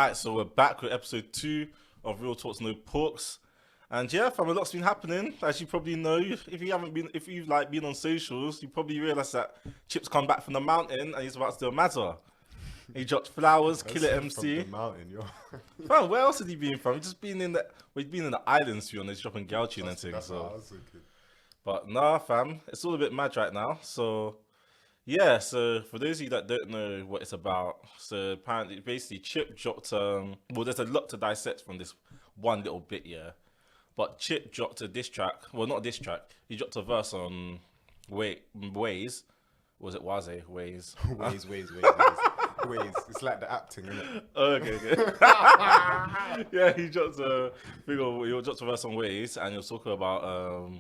Alright, so we're back with episode 2 of Real Talks No Porks. And yeah, fam, a lot's been happening. As you probably know, if you've like been on socials, you probably realised that Chip's come back from the mountain and he's about to do a Mazza. He dropped Flowers, That's Killer it, from MC. the mountain, yo. Fam, where else has he been from? He's just been in he's been in the islands, to be honest, dropping girl tune and things. That's what I So, was thinking. but nah, fam, it's all a bit mad right now. So yeah, so for those of you that don't know what it's about, so apparently, basically, Chip dropped. Well, there's a lot to dissect from this one little bit, yeah. But Chip dropped a diss track. Well, not a diss track. He dropped a verse on Waze. Was it Waze? Waze. Ways. It's like the acting, isn't it? Okay. Yeah, he dropped a verse on Waze, and he was talking about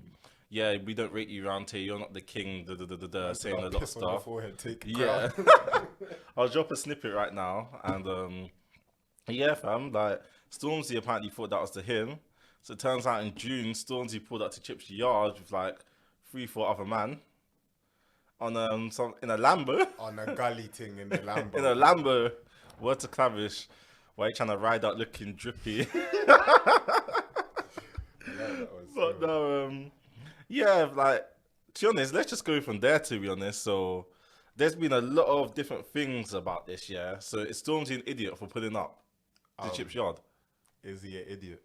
yeah, we don't rate you round here. You're not the king. Saying a lot of Piss on your stuff. forehead, take a Yeah. crown. I'll drop a snippet right now, and yeah, fam, like Stormzy apparently thought that was to him. So it turns out in June, Stormzy pulled up to Chip's yard with like 3-4 other man on in a Lambo, On a gully thing in the Lambo. in a Lambo. Word to Clavish, while he trying to ride out looking drippy. Yeah, that was But no, yeah, like to be honest, let's just go from there. To be honest, so there's been a lot of different things about this, yeah. So is Stormzy an idiot for pulling up to Chip's yard? Is he an idiot?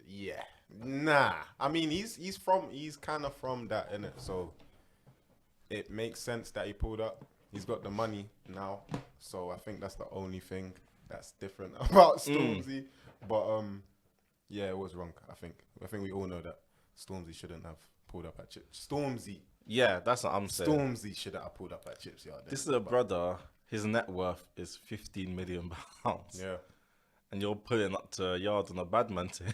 Yeah. Nah. I mean, he's kind of from that, innit? So it makes sense that he pulled up. He's got the money now, so I think that's the only thing that's different about Stormzy. But yeah, it was wrong. I think we all know that Stormzy shouldn't have pulled up at Chips. Yeah, that's what I'm saying. Stormzy should have pulled up at Chips yard. This is a brother. His net worth is £15 million. Yeah. And you're pulling up to a yard on a bad man thing.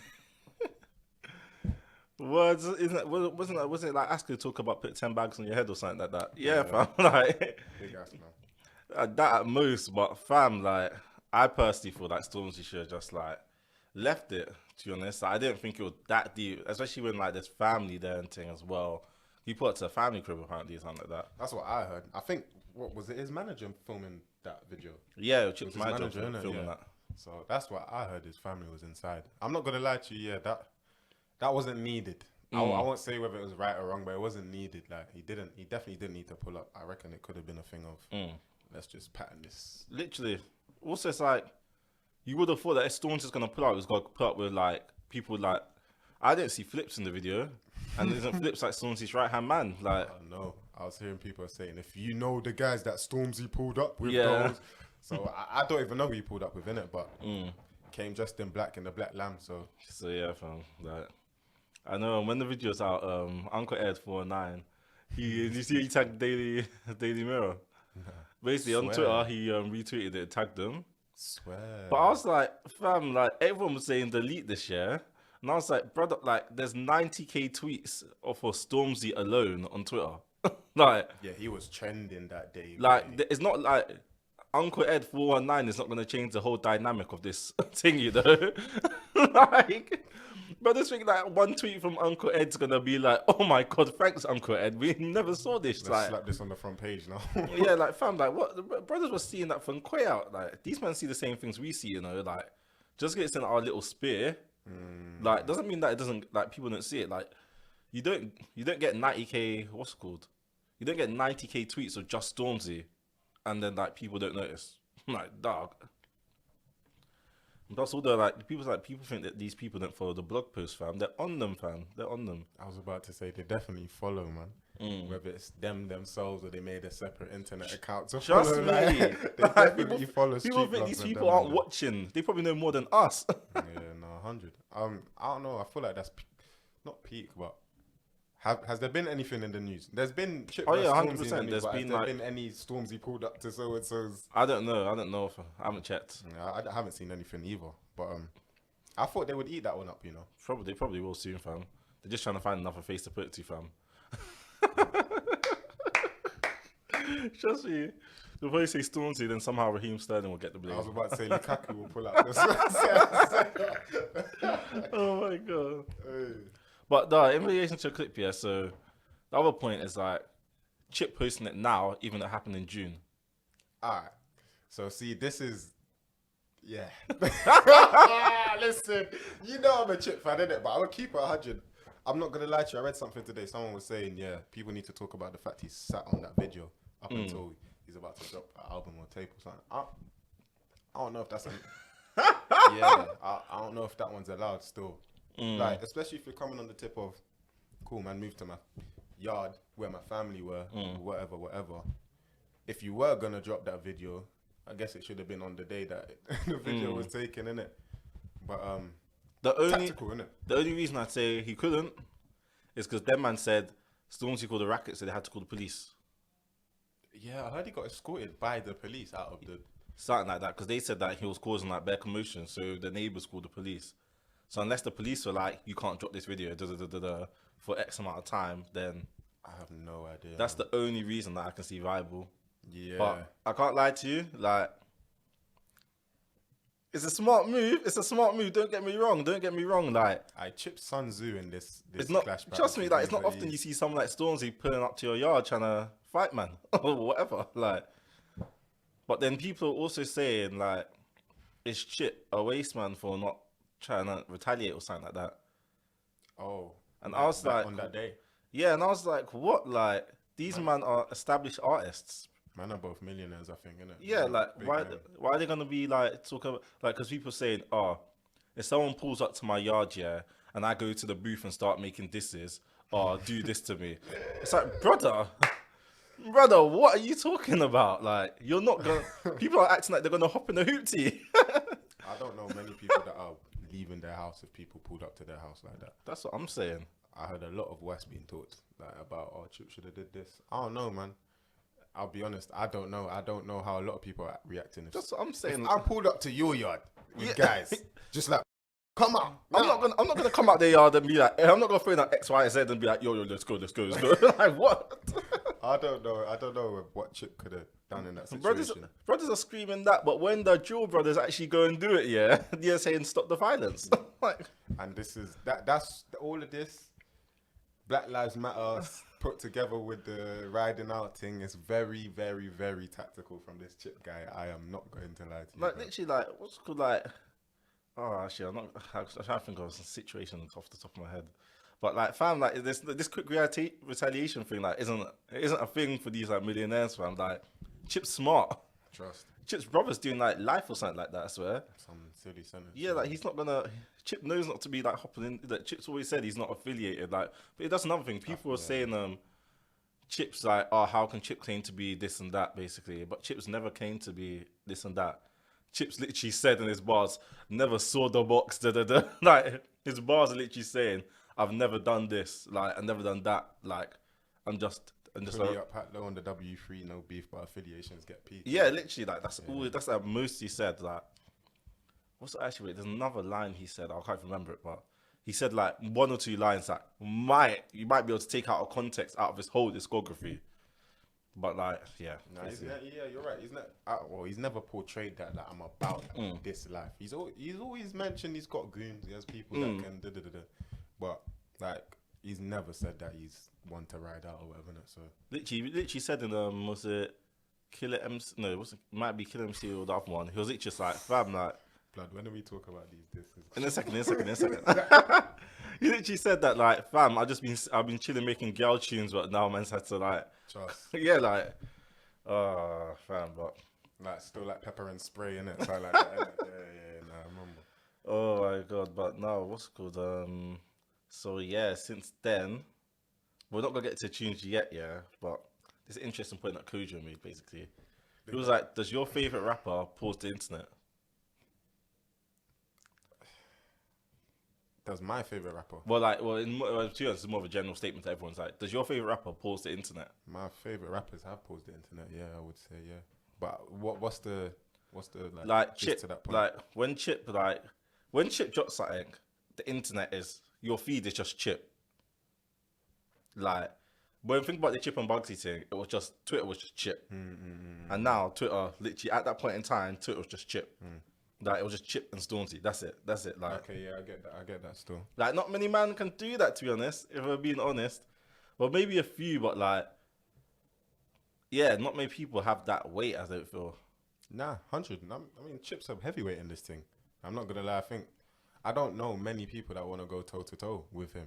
Wasn't it like asking to talk about put 10 bags on your head or something like that? Yeah, fam. Like Big ass man. that at most, but fam, like I personally feel like Stormzy should have just like left it. To be honest, like, I didn't think it was that deep, especially when like there's family there and thing as well. He put it to a family crib apparently or something like that. That's what I heard. I think what was it? His manager filming that video. Yeah, Chip's his manager manager, innit? filming Yeah. that. So that's what I heard. His family was inside. I'm not gonna lie to you. Yeah, that wasn't needed. I won't say whether it was right or wrong, but it wasn't needed. Like he definitely didn't need to pull up. I reckon it could have been a thing of let's just pattern this. Literally. Also, it's like you would have thought that if Stormzy's gonna pull up, he's gonna put up with like people like I didn't see Flips in the video, and isn't Flips like Stormzy's right hand man? Like No, I was hearing people saying if you know the guys that Stormzy pulled up with Yeah. those. So I don't even know who he pulled up with in it, but came dressed in black in the black lamb. So yeah, fam. Like I know when the video's out, Uncle Ed 409, he tagged Daily Mirror. Basically on Swear. Twitter he retweeted it, tagged them. swear. But I was like, fam, like everyone was saying delete this year. And I was like, brother, like there's 90k tweets for Stormzy alone on Twitter. Like Yeah, he was trending that day. Like really. it's not like Uncle Ed 419 is not going to change the whole dynamic of this thing, you know. Like, but this thing, like one tweet from Uncle Ed's gonna be like, "Oh my God, thanks, Uncle Ed. We never saw this." Let's Like, slap this on the front page now. yeah, like fam, like what the brothers were seeing that from Quay out. Like these men see the same things we see, you know. Like just get in our little spear. Like doesn't mean that it doesn't like people don't see it. Like you don't get 90k. What's it called? You don't get 90k tweets of just Stormzy, and then like people don't notice. Like dog. That's all the people think that these people don't follow the blog posts, fam. They're on them, fam. They're on them. I was about to say they definitely follow, man. Whether it's them themselves or they made a separate internet account to Trust follow. me. Like, they Like, definitely follow. People street think blogs these and people them, aren't man. watching. They probably know more than us. Yeah, no, 100. I don't know. I feel like that's not peak, but has there been anything in the news? There's been Chip Oh, yeah, versus 100%. Stormzy in the news, There's but been, has there like- been any Stormzy pulled up to so and so's? I don't know. I haven't checked. I haven't seen anything either, but I thought they would eat that one up, you know. They probably will soon, fam. They're just trying to find another face to put it to, fam. Trust me. They'll probably say Stormzy, then somehow Raheem Sterling will get the blame. I was about to say Lukaku will pull up. Oh my God. Hey. But no, in relation to a clip here, so the other point is like Chip posting it now, even though it happened in June. All right. So see, this is Yeah. Listen, you know I'm a Chip fan, innit? But I would keep it 100. I'm not gonna lie to you. I read something today. Someone was saying, yeah, people need to talk about the fact he sat on that video up until he's about to drop an album or tape or something. I don't know if that's yeah. I don't know if that one's allowed still. Like, especially if you're coming on the tip of, cool man, move to my yard where my family were, whatever. If you were gonna drop that video, I guess it should have been on the day that the video was taken, innit? But tactical, innit? The only reason I'd say he couldn't is because them man said Stormzy called the racket, so they had to call the police. Yeah, I heard he got escorted by the police out of the... Something like that, because they said that he was causing like bare commotion, so the neighbours called the police. So unless the police were like, you can't drop this video for X amount of time, then... I have no idea. That's the only reason that I can see viable. Yeah. But I can't lie to you, like... It's a smart move. It's a smart move. Don't get me wrong. Like, I chipped Sun Tzu in this it's not. clash. Trust me. Like, it's not often you see someone like Stormzy pulling up to your yard trying to fight, man, or whatever. Like, but then people are also saying like, it's Chip a waste man for not trying to retaliate or something like that. Oh. And I was like, on that day. Yeah, and I was like, what? Like, these men are established artists. Man are both millionaires, I think, innit? Yeah, like why are they gonna be like talk about like because people saying, oh, if someone pulls up to my yard, yeah, and I go to the booth and start making disses, or do this to me, it's like, brother, what are you talking about? Like, you're not gonna. People are acting like they're gonna hop in the hoopty. I don't know many people that are leaving their house if people pulled up to their house like that. That's what I'm saying. I heard a lot of West being talked like about, oh, Chip should have did this. I don't know, man. I'll be honest, I don't know. I don't know how a lot of people are reacting. That's what I'm saying. If I pulled up to your yard with guys, just like, come on. I'm not gonna come out their yard and be like, I'm not gonna throw in that X, Y, and Z and be like, yo, let's go. Like, what? I don't know what Chip could have done in that situation. Brothers are screaming that, but when the Jewel brothers actually go and do it, yeah, they're saying stop the violence. Like, and this is that's all of this. Black Lives Matter put together with the riding out thing is very, very, very tactical from this Chip guy. I am not going to lie to you. Like, literally, like, what's it called, like, oh, actually, I'm trying to think of a situation off the top of my head. But, like, fam, like, this quick retaliation thing, like, isn't a thing for these, like, millionaires, fam. Like, Chip's smart. Trust. Chip's brother's doing, like, life or something like that, I swear. Some silly sentence. Yeah, like, he's not gonna... Chip knows not to be, like, hopping in... Like, Chip's always said he's not affiliated, like... But that's another thing. People are saying, Chip's like, oh, how can Chip claim to be this and that, basically? But Chip's never claimed to be this and that. Chip's literally said in his bars, never saw the box, da-da-da. Like, his bars are literally saying, I've never done this, like, I've never done that. Like, I'm just Fully up hat low on the W3, no beef, but affiliations get peaked. Yeah, literally, like, that's like most he said, like... What's actually, wait, there's another line he said, I can't remember it, but he said like one or two lines that you might be able to take out of context out of his whole discography. But like, yeah. No, you're right. He's never portrayed that like I'm about this life. He's always mentioned he's got goons, he has people that can but like he's never said that he's one to ride out or whatever. So literally said in was it Killer MC? No, might be Killer MC or the other one. He was literally just like, fam, like, blood, when do we talk about these disses? In a second. He literally said that, like, fam, I've been chilling making girl tunes, but now man's had to, like... Trust. Yeah, like... fam, but... Like, still like pepper and spray, innit? So like that, yeah, I remember. Oh, my God, but no, what's it called? So, yeah, since then... We're not going to get to tunes yet, yeah, but it's an interesting point that Kojo made, basically. He was like, does your favourite rapper pause the internet? Does my favorite rapper? Well, like, to be honest, it's more of a general statement to everyone's like, does your favorite rapper pause the internet? My favorite rappers have paused the internet. Yeah, I would say yeah. But what's the like Chip to that point? Like when Chip drops something, the internet is your feed is just Chip. Like when you think about the Chip and Bugsy thing, it was just Twitter was just Chip, and now Twitter literally at that point in time, Twitter was just Chip. Like, it was just Chip and Stormzy. That's it. Like, okay, yeah, I get that still. Like, not many men can do that, to be honest, if we're being honest. Well, maybe a few, but like, yeah, not many people have that weight, I don't feel. Nah, 100. I mean, Chip's a heavyweight in this thing. I'm not gonna lie. I don't know many people that want to go toe to toe with him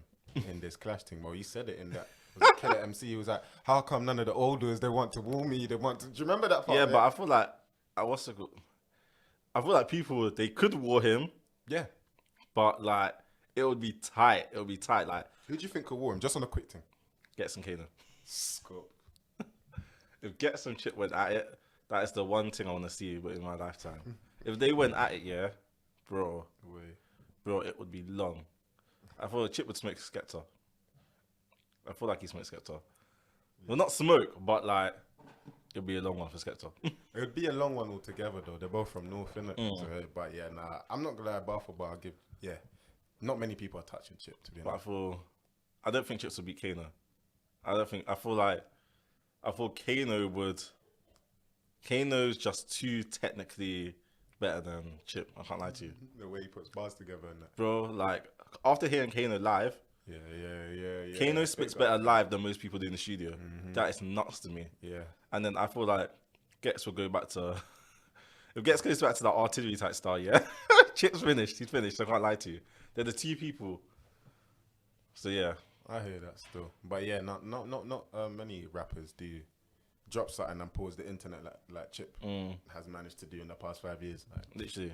in this clash thing. Well, he said it in that. Was it Killer MC? He was like, "How come none of the olders they want to woo me? They want to." Do you remember that part? Yeah, but I feel like I feel like people they could war him, Yeah. but like it would be tight. It would be tight. Like Who do you think could war him? Just on a quick thing. get some Kano. Scott. If get some Chip went at it, that is the one thing I want to see in my lifetime. If they went at it, yeah, bro, it would be long. I thought Chip would smoke Skepta. I feel like he smoked Skepta. Well, not smoke, but like it'd be a long one for Skepta. It would be a long one altogether, though. They're both from North, innit? So, but yeah, nah, I'm not gonna lie about football. I'll give, yeah, not many people are touching Chip, to be But honest. I don't think Chips will beat Kano. I thought Kano would. Kano's just too technically better than Chip. I can't lie to you, The way he puts bars together and that. bro. Like after hearing Kano live, Yeah. Kano spits better live than most people do in the studio. That is nuts to me. Yeah. And then I feel like Gets will go back to. If Gets goes back to that artillery type style, yeah, Chip's finished. He's finished. I can't lie to you. They're the two people. So yeah, I hear that still, but yeah, not many rappers do drop something and pause the internet like Chip has managed to do in the past 5 years. Like, literally.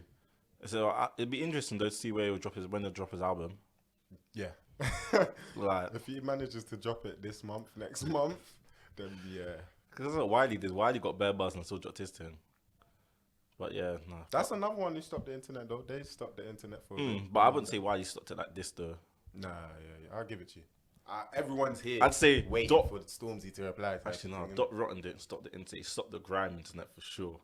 So it'd be interesting though to see where he'll drop when he'll drop his album. yeah, Like, if he manages to drop it this month, next month, then yeah, because that's what Wiley did. Wiley got bare buzz and still dropped his tune. But yeah, no. that's another one who stopped the internet though. They stopped the internet for. But I wouldn't say Wiley stopped it like this though. Nah, yeah, I'll give it to you. Everyone's here. I'd say waiting for Stormzy to reply. Actually, no. Dot Rotten didn't stop the internet. He stopped the grime internet for sure.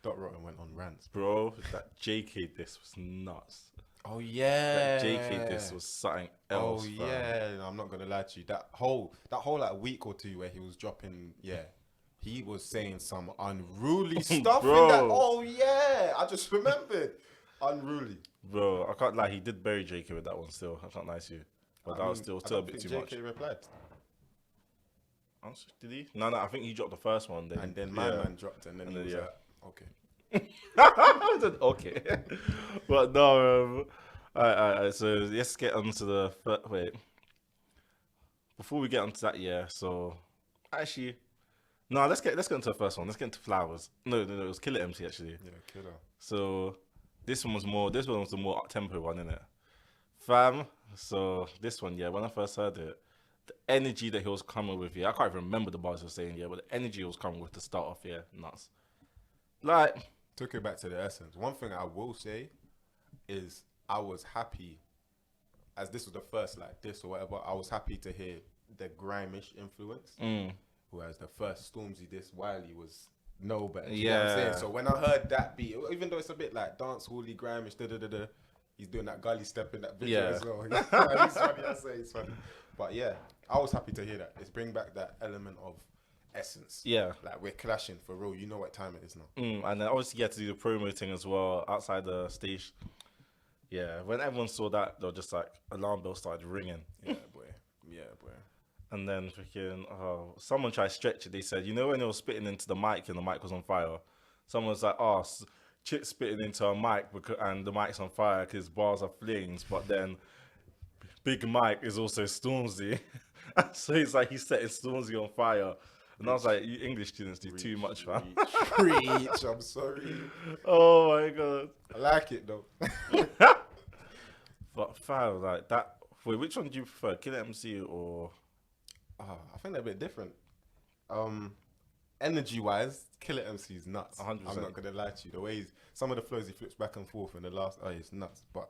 Dot Rotten went on rants. Bro, that JK diss was nuts. Oh yeah, That JK diss was something else. Oh fam. yeah, no, I'm not gonna lie to you. That whole like week or two where he was dropping, he was saying some unruly stuff. Bro. In that. Oh yeah, I just remembered. Unruly. Bro, I can't lie. He did bury JK with that one still. I can't lie to you. But that was still a bit too much. JK replied, Did he? No, I think he dropped the first one. and then my man dropped, and then he was like, okay. I said, okay. But no, alright, so let's get onto the wait. Before we get onto that, so actually, no, let's get into the first one. Let's get into Flowers. No, it was Killer MC actually. Yeah, killer. So this one was the more up tempo one, innit? Fam. So this one, when I first heard it, the energy that he was coming with, I can't even remember the bars he was saying, but the energy he was coming with to start off, nuts. Like, Took it back to the essence. One thing I will say is I was happy, as this was the first like this or whatever, I was happy to hear the grimish influence. Whereas the first Stormzy this Wiley was no better. You know what I'm saying? So when I heard that beat, even though it's a bit like dance hally, grimish, he's doing that gully step in that video as well. He's funny, I say he's funny. But yeah, I was happy to hear that. It's bring back that element of essence. yeah. Like we're clashing for real. You know what time it is now. And then obviously you had to do the promo thing as well outside the stage. Yeah, when everyone saw that, they were just like, alarm bell started ringing. Yeah, boy. And then freaking, someone tried to stretch it. They said, you know when they were spitting into the mic and the mic was on fire? Someone was like, Chip spitting into a mic and the mic's on fire because bars are flings. But then Big Mike is also Stormzy. So he's like, he's setting Stormzy on fire. And I was like, you English students do too much, fam. Preach, I'm sorry. Oh my God. I like it though. But fam, like that. Wait, which one do you prefer, Killer MC or? I think they're a bit different. Energy wise, Killer MC is nuts. 100%. I'm not gonna lie to you. The way some of the flows he flips back and forth in the last, it's nuts. But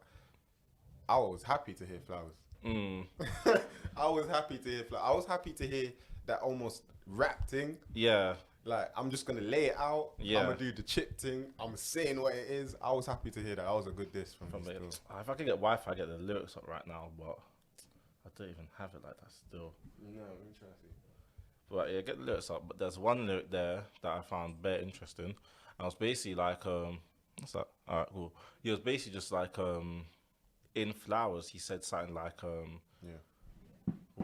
I was happy to hear Flowers. I was happy to hear Flowers. I was happy to hear that almost rap thing. Yeah. Like, I'm just gonna lay it out. Yeah. I'm gonna do the chip thing. I'm saying what it is. I was happy to hear that. That was a good diss from him still. If I could get Wi-Fi, I'd get the lyrics up right now, but I don't even have it like that still. No, interesting. But yeah, get the lyrics up. But there's one lyric there that I found very interesting. And it was basically like, what's that? Alright, cool. He was basically just like, in Flowers, he said something like,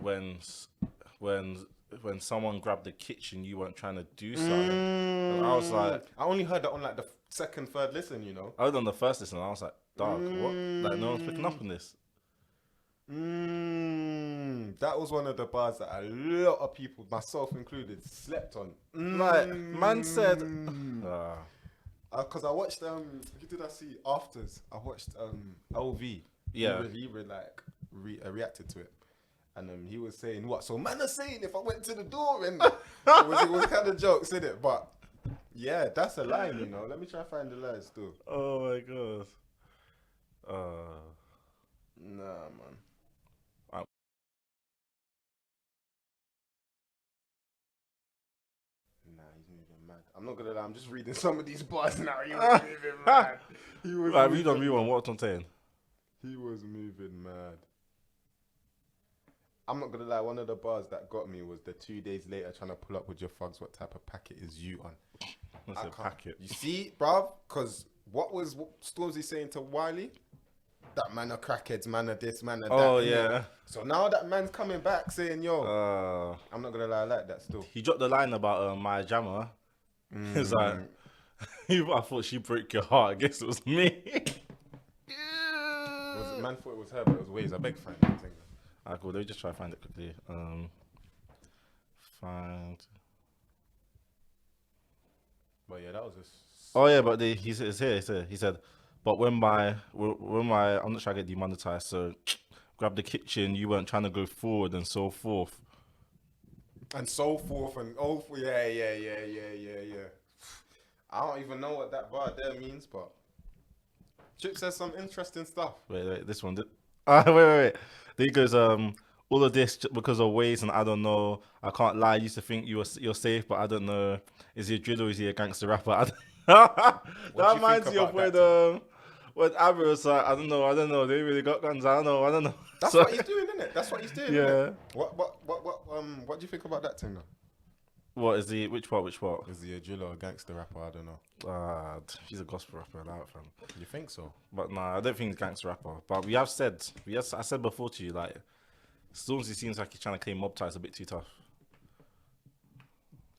when when someone grabbed the kitchen, you weren't trying to do something. And I was like, I only heard that on like the second, third listen, you know. I was on the first listen, and I was like, dog, what? Like, no one's picking up on this. That was one of the bars that a lot of people, myself included, slept on. Like, man said, because I watched who did I see afters? I watched LV. Yeah. He reacted to it. And he was saying, what? So man are saying if I went to the door and it was kind of jokes, in it? But yeah, that's a line, you know. Let me try and find the line still. Oh my god. Nah, man. Nah, he's moving mad. I'm not gonna lie, I'm just reading some of these bars now. He was moving mad. He was Like, read on what I'm saying. He was moving mad. I'm not gonna lie, one of the bars that got me was the 2 days later trying to pull up with your thugs. What type of packet is you on? What's a packet? You see, bruv? Because what was Stormzy saying to Wiley? That man are crackheads, man are this, man are that. Oh, yeah. So now that man's coming back saying, yo, I'm not gonna lie, I like that still. He dropped the line about my jammer. He's like, I thought she broke your heart. I guess it was me. Man thought it was her, but it was Waze. I beg find that thing. Alright, cool. Let me just try to find it quickly. Find. But yeah, that was just. Oh yeah, but he said it's here. He said, but when my I'm not trying to get demonetized, so grab the kitchen. You weren't trying to go forward and so forth. And so forth and yeah. I don't even know what that bar there means, but Chip says some interesting stuff. Wait, this one. Wait. Then he goes, all of this just because of Waze, and I don't know. I can't lie. I used to think you're safe, but I don't know. Is he a drill or is he a gangster rapper? That reminds me of when Abby was like, I don't know. They really got guns. I don't know. That's what he's doing, isn't it? That's what he's doing. Yeah. What do you think about that thing though? What is he? Which part? Is he a drill or a gangster rapper? I don't know. He's a gospel rapper, that fam. You think so? But nah, I don't think he's a gangster rapper. But I said before to you, like, Stormzy seems like he's trying to claim mob ties a bit too tough.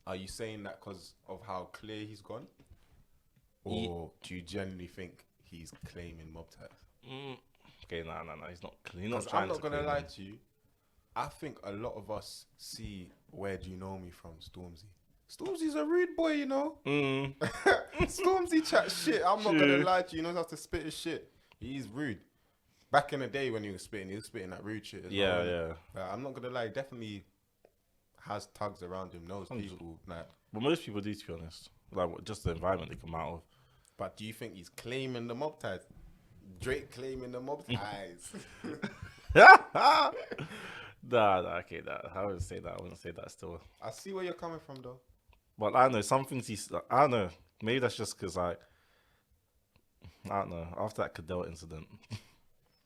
Are you saying that because of how clear he's gone? Or do you genuinely think he's claiming mob ties? Okay, nah, he's not. He's not trying. I'm not gonna lie to you. I think a lot of us see Where Do You Know Me from Stormzy. Stormzy's a rude boy, you know. Stormzy chat shit. I'm not gonna lie to you. He knows how to spit his shit. He's rude. Back in the day when he was spitting that rude shit. As well. Yeah. I'm not gonna lie. He definitely has thugs around him. Knows people. Like, but most people do, to be honest. Like, just the environment they come out of. But do you think he's claiming the mob ties? Drake claiming the mob ties. Nah, okay, I wouldn't say that. I wouldn't say that still. I see where you're coming from, though. But I don't know, some things I don't know. Maybe that's just because, like, I don't know. After that Cadell incident.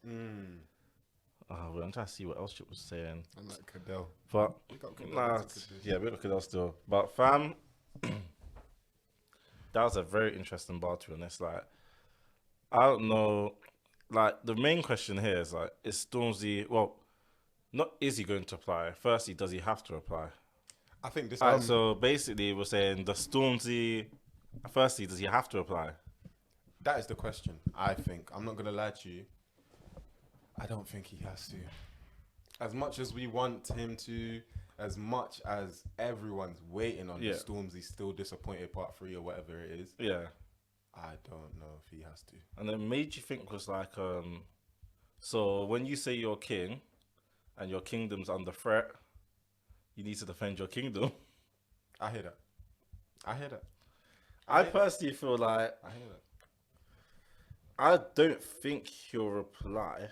Well, I'm trying to see what else Chip was saying. I like Cadell. But, yeah, we got Cadell still. But, fam, that was a very interesting bar, to be honest. Like, I don't know. Like, the main question here is, like, is Stormzy, well, not is he going to apply? Firstly, does he have to apply? I think this. So basically, we're saying, does Stormzy, firstly, does he have to apply? That is the question. I think. I'm not gonna lie to you. I don't think he has to. As much as we want him to, as much as everyone's waiting on Stormzy still disappointed part 3 or whatever it is. Yeah. I don't know if he has to. And then made you think was like, so when you say you're king and your kingdom's under threat, you need to defend your kingdom. I hear that. I personally feel like I hear that. I don't think he'll reply.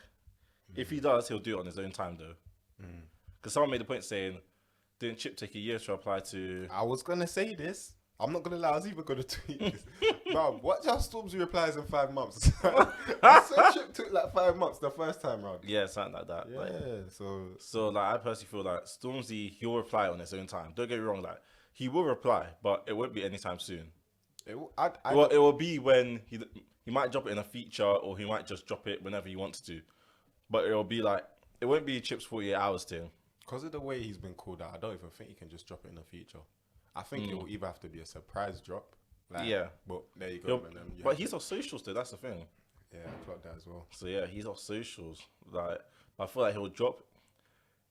If he does, he'll do it on his own time though. Because someone made the point saying, didn't Chip take a year to apply to... I was going to say this. I'm not going to lie. I was even going to tweet this. Bro, watch how Stormzy replies in 5 months. I said Chip took like 5 months the first time round. Yeah, something like that. Yeah, like, so like I personally feel like Stormzy, he'll reply on his own time. Don't get me wrong, like he will reply, but it won't be anytime soon. It will be when he might drop it in a feature, or he might just drop it whenever he wants to. But it will be like, it won't be Chip's 48 hours thing. Because of the way he's been called out, I don't even think he can just drop it in the future. I think it will either have to be a surprise drop. Like, Yeah. But there you go. And then But he's off socials though, that's the thing. Yeah, I clocked that as well. So yeah, he's off socials. Like, I feel like he'll drop.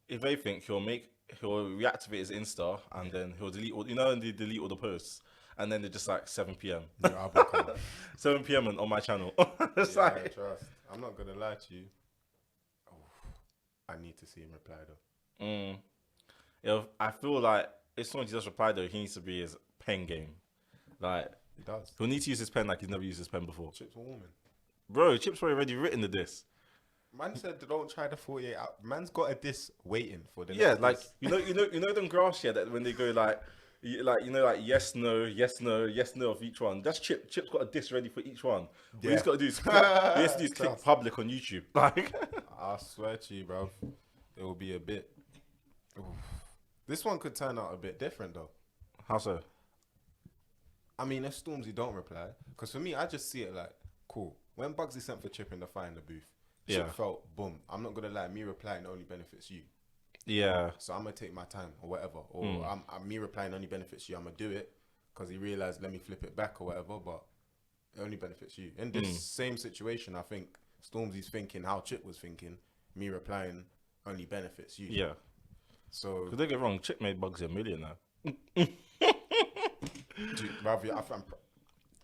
If anything, he'll reactivate his Insta and then he'll delete all. You know, and they delete all the posts, and then they're just like 7 p.m. Your album come out. 7 p.m. on my channel. It's Yeah, like, trust. I'm not gonna lie to you. Oh, I need to see him reply though. I feel like if someone just reply though, he needs to be his pen game. Like, He does. he'll need to use his pen like he's never used his pen before. Chips warming. Bro, Chip's already written the diss. Man said don't try the 48 out. Man's got a diss waiting for the Yeah, next like diss. you know them graphs here that when they go like yes no yes no yes no of each one. That's Chip. Chip's got a diss ready for each one. What Yeah. he's got to do is click public on YouTube. Like, I swear to you, bro, it will be a bit. Oof. This one could turn out a bit different though. how so? I mean, if Stormzy don't reply, because for me, I just see it like cool. When Bugsy sent for Chip in the fire in the booth, Chip Yeah. felt boom. I'm not gonna lie, me replying only benefits you. Yeah, So I'm gonna take my time or whatever, or I'm me replying only benefits you. I'm gonna do it because he realized let me flip it back or whatever, but it only benefits you. In this same situation, I think Stormzy's thinking how Chip was thinking. Me replying only benefits you. yeah. So, Because don't get wrong, Chip made Bugsy $1 million now. dude, bruv,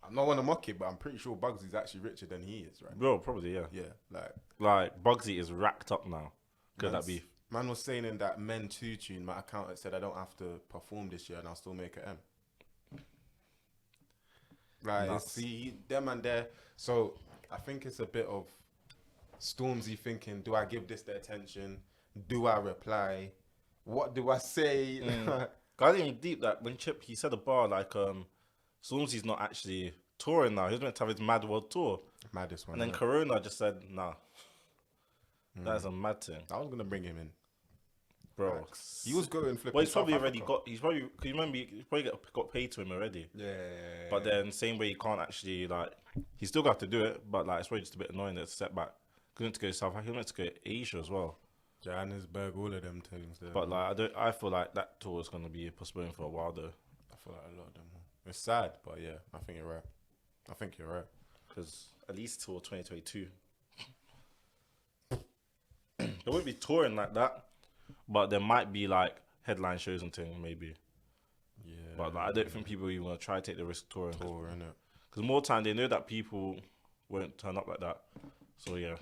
I'm not want to mock it, but I'm pretty sure Bugsy's actually richer than he is, right? Bro, probably yeah. Yeah, Like Bugsy is racked up now. Because that beef. Man was saying in that Men 2 tune, my accountant said I don't have to perform this year and I'll still make an M. Like, Nuts. see, them and there. So, I think it's a bit of Stormzy thinking, do I give this the attention? Do I reply? What do I say? I didn't even deep that when Chip, he said a bar like, Stormzy's not actually touring now. He's meant to have his Mad World Tour. Maddest one. And then Corona just said, nah. That's a mad thing. I was going to bring him in. Bro. He was going flipping. Well, he's probably South already Africa. he's probably, cause you remember, he probably got paid to him already. Yeah. But then, same way, he can't actually, like, he still got to do it, but, like, it's probably just a bit annoying that it's a setback. He meant to go to South Africa, he meant to go to Asia as well. Johannesburg, all of them things there. But, like, I feel like that tour is going to be postponed for a while, though. I feel like a lot of them. It's sad, but yeah, I think you're right. Because at least till 2022. They won't be touring like that, but there might be like headline shows and things maybe. Yeah. But like, I don't think people even want to try to take the risk touring. Tour, innit? Because more time they know that people won't turn up like that. So yeah.